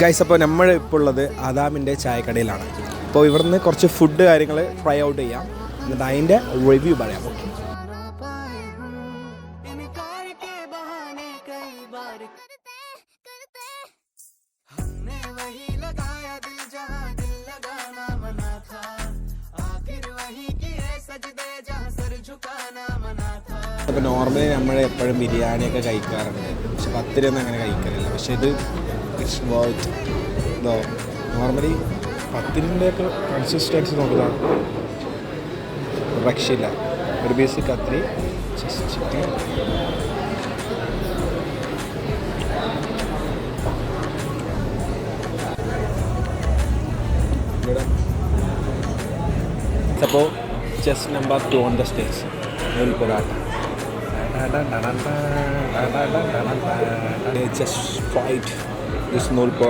Guys, അപ്പോൾ നമ്മൾ ഇപ്പോൾ ഉള്ളത് ആദാമിൻ്റെ ചായക്കടയിലാണ്. അപ്പോൾ ഇവിടുന്ന് കുറച്ച് ഫുഡ് കാര്യങ്ങൾ ട്രൈ ഔട്ട് ചെയ്യാം, എന്നിട്ട് അതിൻ്റെ റിവ്യൂ പറയാം. ഓക്കെ, അപ്പോൾ നോർമലി നമ്മൾ എപ്പോഴും ബിരിയാണിയൊക്കെ കഴിക്കാറുണ്ട്, പക്ഷെ പത്തിരിയൊന്നും അങ്ങനെ കഴിക്കാറില്ല. പക്ഷേ ഇത് ഇറ്റ്സ് വർത്ത് ഇതോ. നോർമലി പത്തിരിൻ്റെയൊക്കെ കൺസിസ്റ്റൻസി നോക്കുന്നതാണ്, രക്ഷയില്ല. ഒരു പീസ് കത്തിരി, ചിക്കൻ, അപ്പോൾ just number 2 on the stage, nul paratha. They just tried this nul paratha.